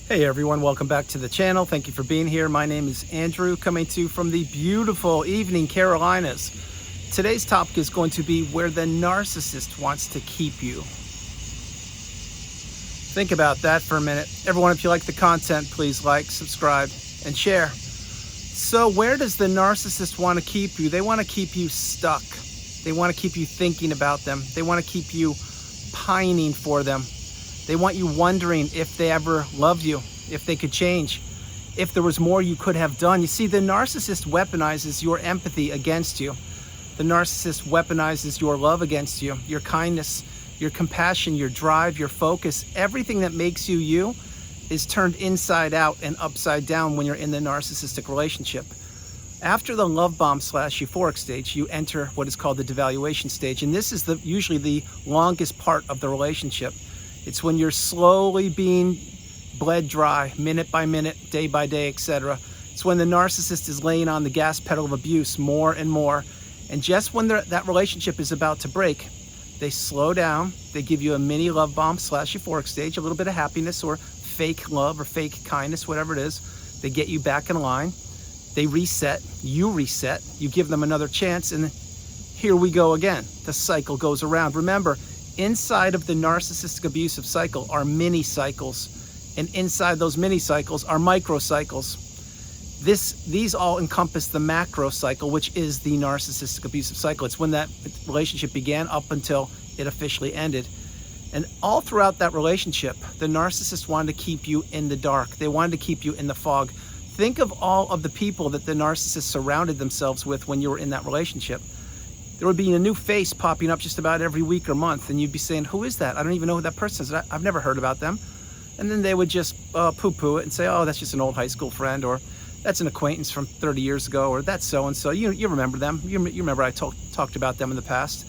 Hey everyone, welcome back to the channel. Thank you for being here. My name is Andrew, coming to you from the beautiful evening Carolinas. Today's topic is going to be where the narcissist wants to keep you. Think about that for a minute. Everyone, if you like the content, please like, subscribe, and share. So where does the narcissist want to keep you? They want to keep you stuck. They want to keep you thinking about them. They want to keep you pining for them. They want you wondering if they ever loved you, if they could change, if there was more you could have done. You see, the narcissist weaponizes your empathy against you. The narcissist weaponizes your love against you, your kindness, your compassion, your drive, your focus. Everything that makes you you is turned inside out and upside down when you're in the narcissistic relationship. After the love bomb / euphoric stage, you enter what is called the devaluation stage. And this is usually the longest part of the relationship. It's when you're slowly being bled dry, minute by minute, day by day, etc. It's when the narcissist is laying on the gas pedal of abuse more and more. And just when that relationship is about to break, they slow down. They give you a mini love bomb / euphoric stage, a little bit of happiness or fake love or fake kindness, whatever it is. They get you back in line. They reset. You give them another chance, and here we go again. The cycle goes around. Remember, inside of the narcissistic abusive cycle are mini cycles, and inside those mini cycles are micro cycles. These all encompass the macro cycle, which is the narcissistic abusive cycle. It's when that relationship began up until it officially ended. And all throughout that relationship, the narcissist wanted to keep you in the dark. They wanted to keep you in the fog. Think of all of the people that the narcissist surrounded themselves with when you were in that relationship. There would be a new face popping up just about every week or month, and you'd be saying, who is that? I don't even know who that person is. I've never heard about them. And then they would just poo-poo it and say, oh, that's just an old high school friend, or that's an acquaintance from 30 years ago, or that's so-and-so. You remember them. You remember I talked about them in the past.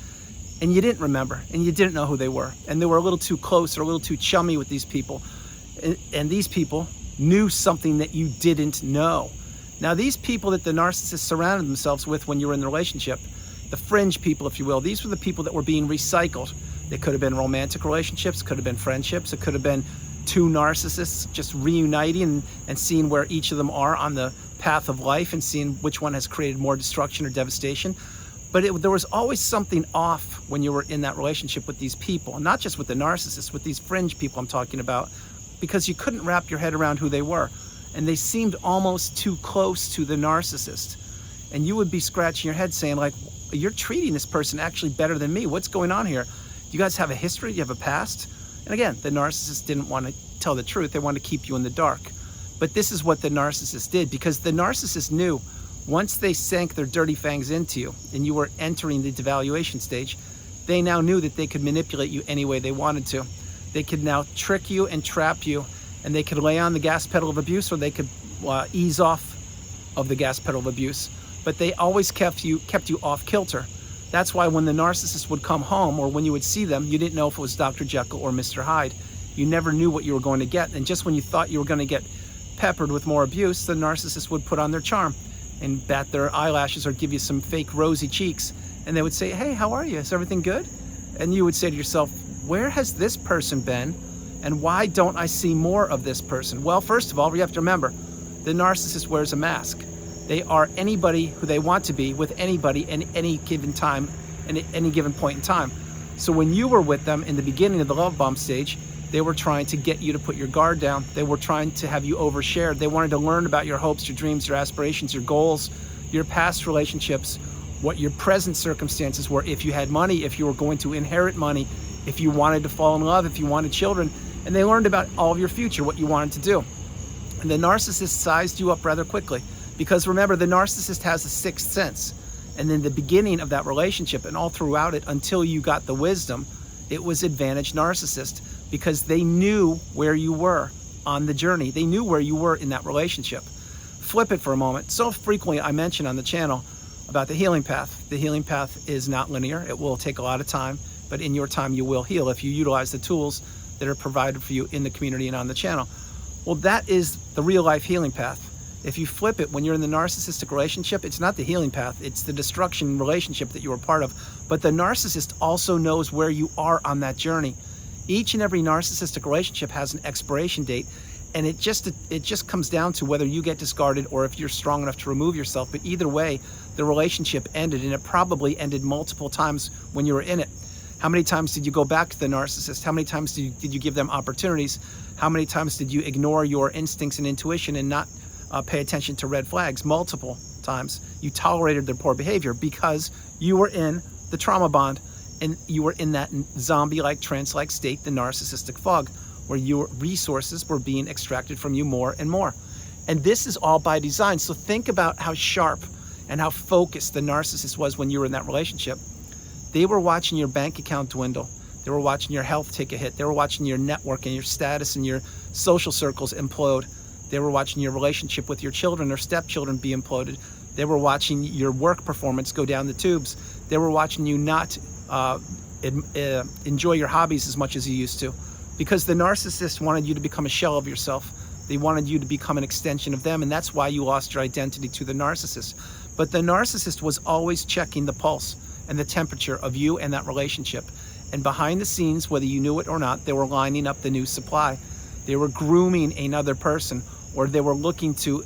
And you didn't remember, and you didn't know who they were. And they were a little too close or a little too chummy with these people. And these people knew something that you didn't know. Now, these people that the narcissist surrounded themselves with when you were in the relationship, the fringe people, if you will, these were the people that were being recycled. They could have been romantic relationships, could have been friendships, it could have been two narcissists just reuniting and seeing where each of them are on the path of life and seeing which one has created more destruction or devastation. But there was always something off when you were in that relationship with these people, and not just with the narcissists, with these fringe people I'm talking about, because you couldn't wrap your head around who they were. And they seemed almost too close to the narcissist. And you would be scratching your head saying, like, you're treating this person actually better than me. What's going on here? You guys have a history? You have a past? And again, the narcissist didn't want to tell the truth. They wanted to keep you in the dark. But this is what the narcissist did, because the narcissist knew once they sank their dirty fangs into you and you were entering the devaluation stage, they now knew that they could manipulate you any way they wanted to. They could now trick you and trap you, and they could lay on the gas pedal of abuse, or they could ease off of the gas pedal of abuse. But they always kept you off kilter. That's why when the narcissist would come home, or when you would see them, you didn't know if it was Dr. Jekyll or Mr. Hyde. You never knew what you were going to get. And just when you thought you were going to get peppered with more abuse, the narcissist would put on their charm and bat their eyelashes or give you some fake rosy cheeks. And they would say, hey, how are you? Is everything good? And you would say to yourself, where has this person been? And why don't I see more of this person? Well, first of all, you have to remember, the narcissist wears a mask. They are anybody who they want to be with anybody at any given time and at any given point in time. So when you were with them in the beginning of the love bomb stage, they were trying to get you to put your guard down. They were trying to have you overshare. They wanted to learn about your hopes, your dreams, your aspirations, your goals, your past relationships, what your present circumstances were, if you had money, if you were going to inherit money, if you wanted to fall in love, if you wanted children. And they learned about all of your future, what you wanted to do. And the narcissist sized you up rather quickly. Because remember, the narcissist has a sixth sense. And in the beginning of that relationship and all throughout it until you got the wisdom, it was advantage narcissist, because they knew where you were on the journey. They knew where you were in that relationship. Flip it for a moment. So frequently I mention on the channel about the healing path. The healing path is not linear. It will take a lot of time, but in your time you will heal if you utilize the tools that are provided for you in the community and on the channel. Well, that is the real life healing path. If you flip it, when you're in the narcissistic relationship, it's not the healing path, it's the destruction relationship that you were part of. But the narcissist also knows where you are on that journey. Each and every narcissistic relationship has an expiration date, And it just comes down to whether you get discarded or if you're strong enough to remove yourself. But either way, the relationship ended, and it probably ended multiple times when you were in it. How many times did you go back to the narcissist? How many times did you give them opportunities? How many times did you ignore your instincts and intuition and not pay attention to red flags? Multiple times. You tolerated their poor behavior because you were in the trauma bond, and you were in that zombie-like, trance-like state, the narcissistic fog, where your resources were being extracted from you more and more. And this is all by design. So think about how sharp and how focused the narcissist was when you were in that relationship. They were watching your bank account dwindle. They were watching your health take a hit. They were watching your network and your status and your social circles implode. They were watching your relationship with your children or stepchildren be imploded. They were watching your work performance go down the tubes. They were watching you not enjoy your hobbies as much as you used to, because the narcissist wanted you to become a shell of yourself. They wanted you to become an extension of them, and that's why you lost your identity to the narcissist. But the narcissist was always checking the pulse and the temperature of you and that relationship. And behind the scenes, whether you knew it or not, they were lining up the new supply. They were grooming another person, or they were looking to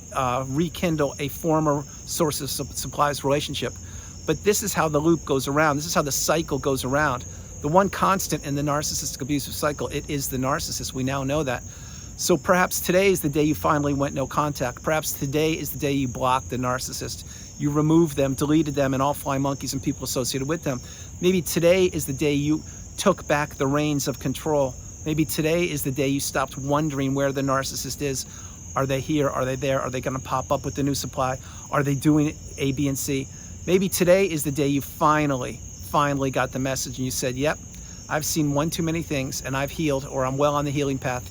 rekindle a former source of supplies relationship. But this is how the loop goes around. This is how the cycle goes around. The one constant in the narcissistic abusive cycle, it is the narcissist. We now know that. So perhaps today is the day you finally went no contact. Perhaps today is the day you blocked the narcissist. You removed them, deleted them, and all fly monkeys and people associated with them. Maybe today is the day you took back the reins of control. Maybe today is the day you stopped wondering where the narcissist is. Are they here? Are they there? Are they going to pop up with the new supply? Are they doing A, B, and C? Maybe today is the day you finally got the message and you said, yep, I've seen one too many things and I've healed, or I'm well on the healing path,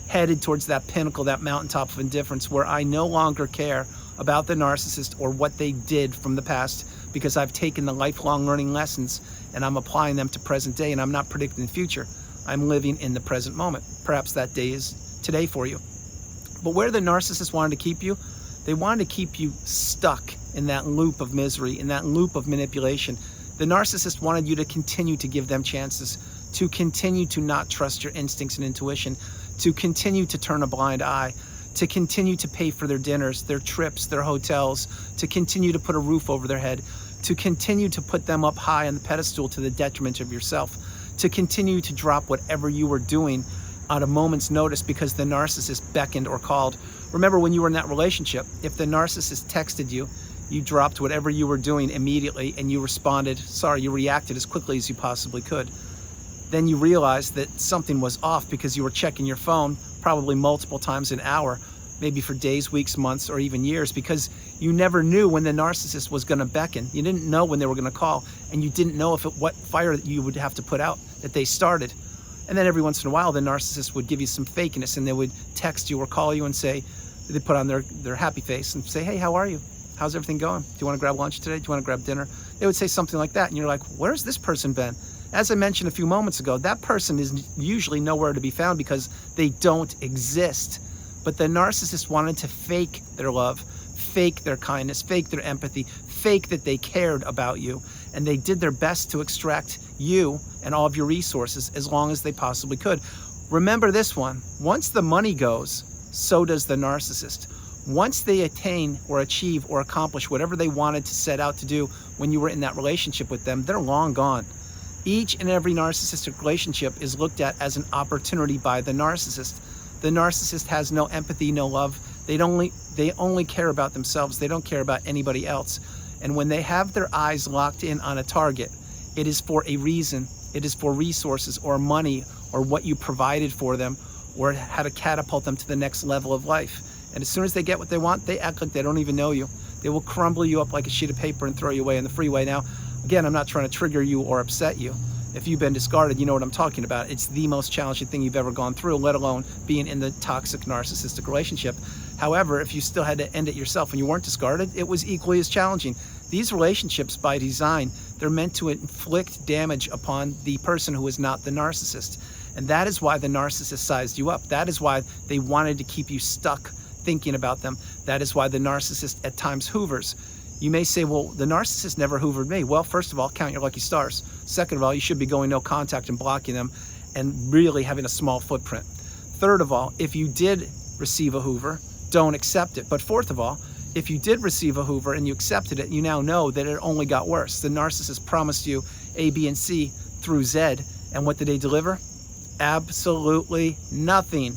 headed towards that pinnacle, that mountaintop of indifference where I no longer care about the narcissist or what they did from the past, because I've taken the lifelong learning lessons and I'm applying them to present day, and I'm not predicting the future. I'm living in the present moment. Perhaps that day is today for you. But where the narcissist wanted to keep you, they wanted to keep you stuck in that loop of misery, in that loop of manipulation. The narcissist wanted you to continue to give them chances, to continue to not trust your instincts and intuition, to continue to turn a blind eye, to continue to pay for their dinners, their trips, their hotels, to continue to put a roof over their head, to continue to put them up high on the pedestal to the detriment of yourself, to continue to drop whatever you were doing on a moment's notice because the narcissist beckoned or called. Remember, when you were in that relationship, if the narcissist texted you, you dropped whatever you were doing immediately and you you reacted as quickly as you possibly could. Then you realized that something was off because you were checking your phone probably multiple times an hour, maybe for days, weeks, months, or even years, because you never knew when the narcissist was going to beckon. You didn't know when they were going to call, and you didn't know what fire you would have to put out that they started. And then every once in a while, the narcissist would give you some fakeness, and they would text you or call you and say, they put on their happy face and say, hey, how are you? How's everything going? Do you want to grab lunch today? Do you want to grab dinner? They would say something like that, and you're like, where's this person been? As I mentioned a few moments ago, that person is usually nowhere to be found because they don't exist. But the narcissist wanted to fake their love, fake their kindness, fake their empathy, fake that they cared about you. And they did their best to extract you and all of your resources as long as they possibly could. Remember this one, once the money goes, so does the narcissist. Once they attain or achieve or accomplish whatever they wanted to set out to do when you were in that relationship with them, they're long gone. Each and every narcissistic relationship is looked at as an opportunity by the narcissist. The narcissist has no empathy, no love. They only care about themselves. They don't care about anybody else. And when they have their eyes locked in on a target, it is for a reason. It is for resources or money or what you provided for them or how to catapult them to the next level of life. And as soon as they get what they want, they act like they don't even know you. They will crumble you up like a sheet of paper and throw you away in the freeway. Now, again, I'm not trying to trigger you or upset you. If you've been discarded, you know what I'm talking about. It's the most challenging thing you've ever gone through, let alone being in the toxic narcissistic relationship. However, if you still had to end it yourself and you weren't discarded, it was equally as challenging. These relationships, by design, they're meant to inflict damage upon the person who is not the narcissist. And that is why the narcissist sized you up. That is why they wanted to keep you stuck thinking about them. That is why the narcissist at times hoovers. You may say, well, the narcissist never hoovered me. Well, first of all, count your lucky stars. Second of all, you should be going no contact and blocking them and really having a small footprint. Third of all, if you did receive a Hoover, don't accept it. But fourth of all, if you did receive a Hoover and you accepted it, you now know that it only got worse. The narcissist promised you A, B, and C through Z, and what did they deliver? Absolutely nothing.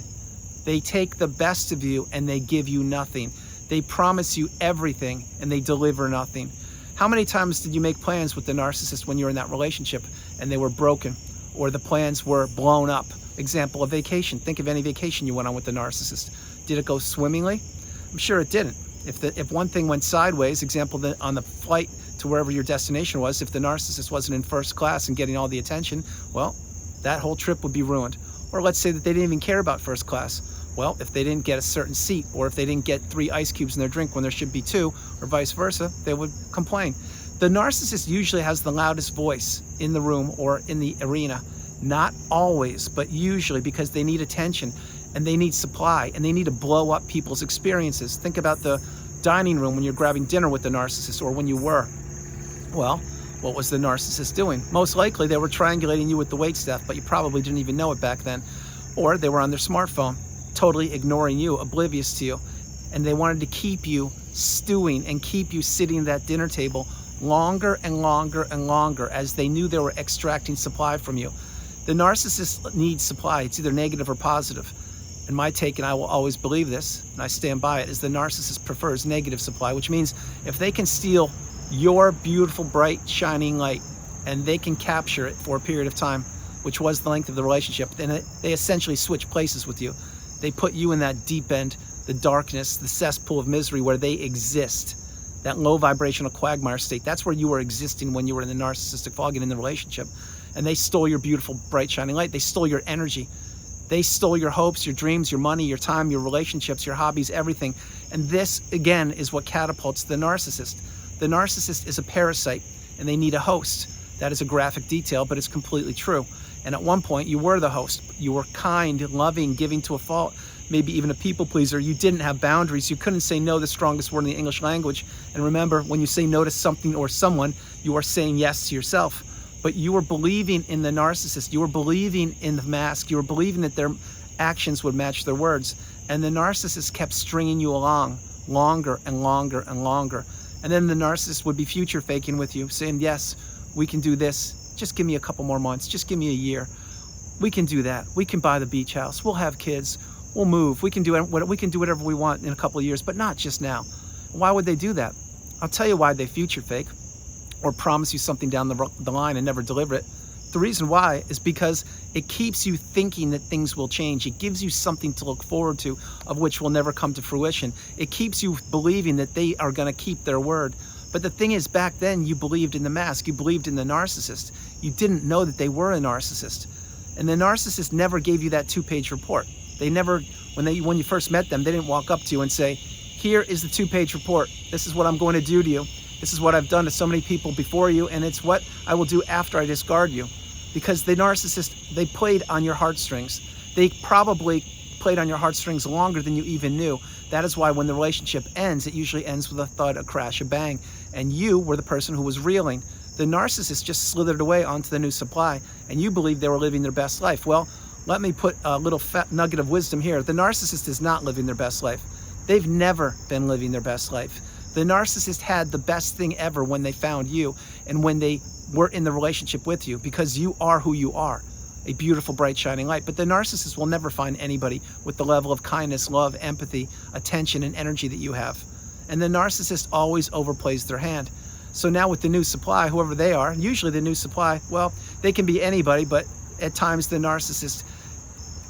They take the best of you and they give you nothing. They promise you everything and they deliver nothing. How many times did you make plans with the narcissist when you were in that relationship and they were broken, or the plans were blown up? Example, a vacation. Think of any vacation you went on with the narcissist. Did it go swimmingly? I'm sure it didn't. If one thing went sideways, example, on the flight to wherever your destination was, if the narcissist wasn't in first class and getting all the attention, well, that whole trip would be ruined. Or let's say that they didn't even care about first class. Well, if they didn't get a certain seat, or if they didn't get 3 ice cubes in their drink when there should be 2, or vice versa, they would complain. The narcissist usually has the loudest voice in the room or in the arena. Not always, but usually, because they need attention and they need supply and they need to blow up people's experiences. Think about the dining room when you're grabbing dinner with the narcissist, or when you were. Well, what was the narcissist doing? Most likely they were triangulating you with the waitstaff, but you probably didn't even know it back then. Or they were on their smartphone, totally ignoring you, oblivious to you. And they wanted to keep you stewing and keep you sitting at that dinner table longer and longer and longer, as they knew they were extracting supply from you. The narcissist needs supply. It's either negative or positive. And my take, and I will always believe this, and I stand by it, is the narcissist prefers negative supply, which means if they can steal your beautiful, bright, shining light and they can capture it for a period of time, which was the length of the relationship, then they essentially switch places with you. They put you in that deep end, the darkness, the cesspool of misery where they exist, that low vibrational quagmire state. That's where you were existing when you were in the narcissistic fog and in the relationship. And they stole your beautiful, bright, shining light. They stole your energy. They stole your hopes, your dreams, your money, your time, your relationships, your hobbies, everything. And this, again, is what catapults the narcissist. The narcissist is a parasite, and they need a host. That is a graphic detail, but it's completely true. And at one point, you were the host. You were kind, loving, giving to a fault, maybe even a people pleaser. You didn't have boundaries. You couldn't say no, the strongest word in the English language. And remember, when you say no to something or someone, you are saying yes to yourself. But you were believing in the narcissist. You were believing in the mask. You were believing that their actions would match their words. And the narcissist kept stringing you along longer and longer and longer. And then the narcissist would be future faking with you, saying, yes, we can do this. Just give me a couple more months. Just give me a year. We can do that. We can buy the beach house. We'll have kids. We'll move. We can do whatever we want in a couple of years, but not just now. Why would they do that? I'll tell you why they future fake or promise you something down the line and never deliver it. The reason why is because it keeps you thinking that things will change. It gives you something to look forward to, of which will never come to fruition. It keeps you believing that they are going to keep their word. But the thing is, back then you believed in the mask. You believed in the narcissist. You didn't know that they were a narcissist. And the narcissist never gave you that 2-page report. They never, when you first met them, they didn't walk up to you and say, here is the 2-page report. This is what I'm going to do to you. This is what I've done to so many people before you, and it's what I will do after I discard you. Because the narcissist, they played on your heartstrings. They probably played on your heartstrings longer than you even knew. That is why when the relationship ends, it usually ends with a thud, a crash, a bang. And you were the person who was reeling. The narcissist just slithered away onto the new supply, and you believed they were living their best life. Well, let me put a little fat nugget of wisdom here. The narcissist is not living their best life. They've never been living their best life. The narcissist had the best thing ever when they found you and when they were in the relationship with you, because you are who you are, a beautiful, bright, shining light. But the narcissist will never find anybody with the level of kindness, love, empathy, attention, and energy that you have. And the narcissist always overplays their hand. So now with the new supply, whoever they are, usually the new supply, well, they can be anybody, but at times the narcissist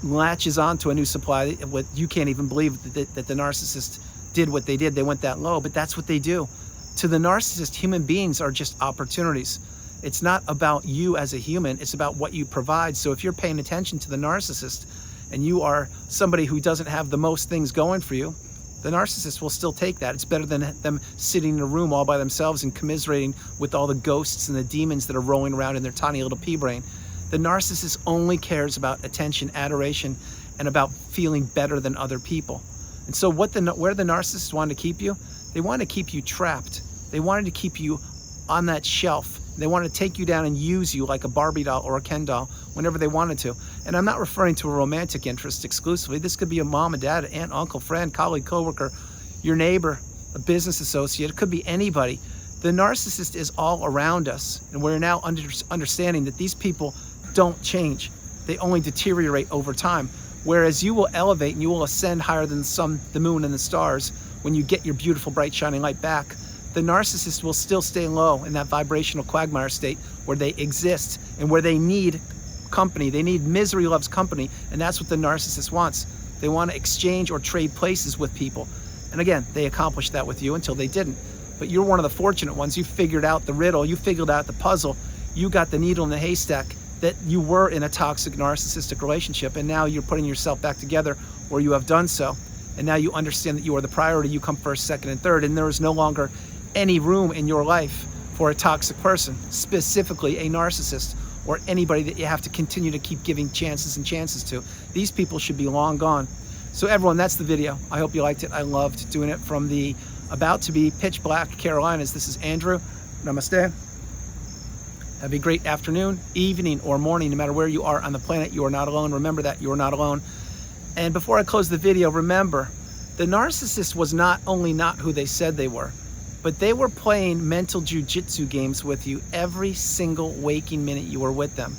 latches onto a new supply. What you can't even believe that the narcissist did what they did. They went that low, but that's what they do. To the narcissist, human beings are just opportunities. It's not about you as a human, it's about what you provide. So if you're paying attention to the narcissist and you are somebody who doesn't have the most things going for you, the narcissist will still take that. It's better than them sitting in a room all by themselves and commiserating with all the ghosts and the demons that are rolling around in their tiny little pea brain. The narcissist only cares about attention, adoration, and about feeling better than other people. And so where the narcissists want to keep you, they want to keep you trapped. They wanted to keep you on that shelf. They want to take you down and use you like a Barbie doll or a Ken doll whenever they wanted to. And I'm not referring to a romantic interest exclusively. This could be a mom and dad, aunt, uncle, friend, colleague, coworker, your neighbor, a business associate. It could be anybody. The narcissist is all around us, and we're now understanding that these people don't change. They only deteriorate over time. Whereas you will elevate and you will ascend higher than the sun, the moon, and the stars when you get your beautiful, bright, shining light back. The narcissist will still stay low in that vibrational quagmire state where they exist and where they need company. They need misery loves company, and that's what the narcissist wants. They want to exchange or trade places with people. And again, they accomplished that with you until they didn't. But you're one of the fortunate ones. You figured out the riddle. You figured out the puzzle. You got the needle in the haystack that you were in a toxic narcissistic relationship, and now you're putting yourself back together, or you have done so. And now you understand that you are the priority. You come first, second, and third, and there is no longer any room in your life for a toxic person, specifically a narcissist, or anybody that you have to continue to keep giving chances and chances to. These people should be long gone. So everyone, that's the video. I hope you liked it. I loved doing it from the about to be pitch black Carolinas. This is Andrew. Namaste. Have a great afternoon, evening, or morning, no matter where you are on the planet. You are not alone. Remember that you are not alone. And before I close the video, remember, the narcissist was not only not who they said they were, but they were playing mental jujitsu games with you every single waking minute you were with them.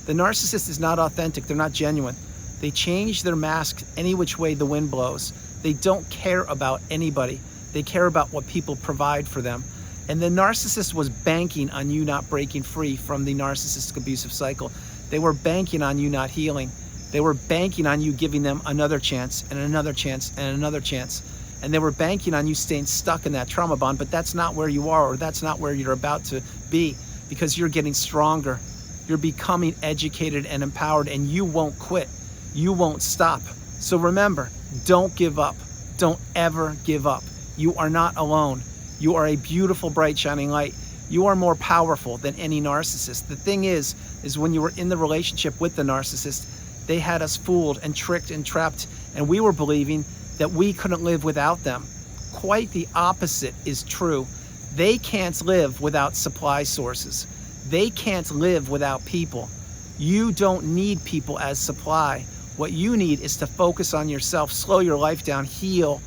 The narcissist is not authentic. They're not genuine. They change their mask any which way the wind blows. They don't care about anybody. They care about what people provide for them. And the narcissist was banking on you not breaking free from the narcissistic abusive cycle. They were banking on you not healing. They were banking on you giving them another chance and another chance and another chance. And they were banking on you staying stuck in that trauma bond, but that's not where you are, or that's not where you're about to be, because you're getting stronger. You're becoming educated and empowered, and you won't quit. You won't stop. So remember, don't give up. Don't ever give up. You are not alone. You are a beautiful, bright, shining light. You are more powerful than any narcissist. The thing is when you were in the relationship with the narcissist, they had us fooled and tricked and trapped, and we were believing that we couldn't live without them. Quite the opposite is true. They can't live without supply sources. They can't live without people. You don't need people as supply. What you need is to focus on yourself, slow your life down, heal,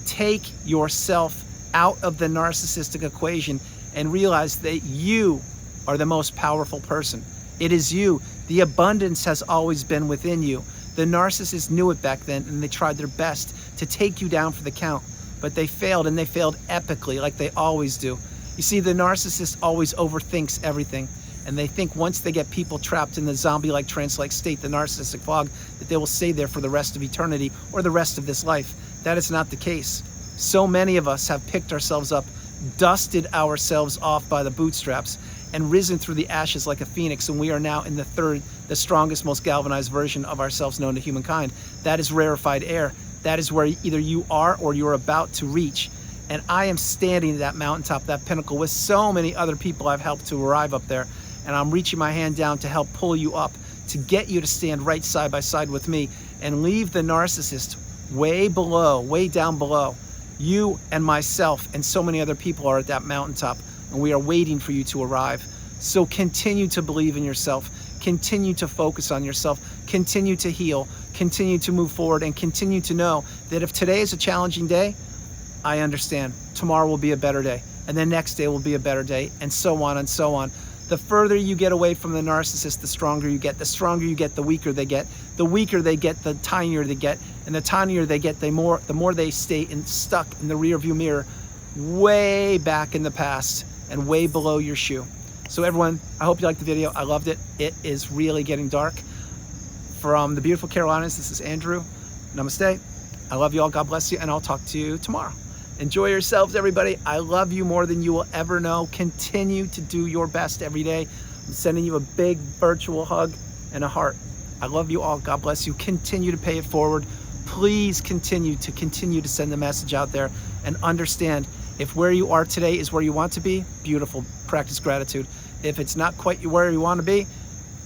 take yourself out of the narcissistic equation, and realize that you are the most powerful person. It is you. The abundance has always been within you. The narcissist knew it back then, and they tried their best to take you down for the count, but they failed, and they failed epically, like they always do. You see, the narcissist always overthinks everything, and they think once they get people trapped in the zombie-like, trance-like state, the narcissistic fog, that they will stay there for the rest of eternity or the rest of this life. That is not the case. So many of us have picked ourselves up, dusted ourselves off by the bootstraps, and risen through the ashes like a phoenix, and we are now in the strongest, most galvanized version of ourselves known to humankind. That is rarefied air. That is where either you are or you're about to reach. And I am standing at that mountaintop, that pinnacle, with so many other people I've helped to arrive up there, and I'm reaching my hand down to help pull you up, to get you to stand right side by side with me and leave the narcissist way below, way down below. You and myself and so many other people are at that mountaintop, and we are waiting for you to arrive. So continue to believe in yourself, continue to focus on yourself, continue to heal, continue to move forward, and continue to know that if today is a challenging day, I understand. Tomorrow will be a better day, and the next day will be a better day, and so on and so on. The further you get away from the narcissist, the stronger you get. The stronger you get, the weaker they get. The weaker they get, the tinier they get. And the tinier they get, the more they stay stuck in the rearview mirror, way back in the past and way below your shoe. So everyone, I hope you liked the video. I loved it. It is really getting dark. From the beautiful Carolinas, this is Andrew. Namaste. I love you all. God bless you, and I'll talk to you tomorrow. Enjoy yourselves, everybody. I love you more than you will ever know. Continue to do your best every day. I'm sending you a big virtual hug and a heart. I love you all. God bless you. Continue to pay it forward. Please continue to send the message out there, and understand, if where you are today is where you want to be, beautiful. Practice gratitude. If it's not quite where you want to be,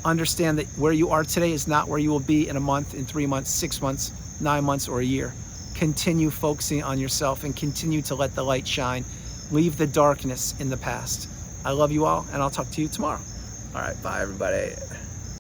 understand that where you are today is not where you will be in a month, in 3 months, 6 months, 9 months, or a year. Continue focusing on yourself and continue to let the light shine. Leave the darkness in the past. I love you all, and I'll talk to you tomorrow. All right, bye everybody.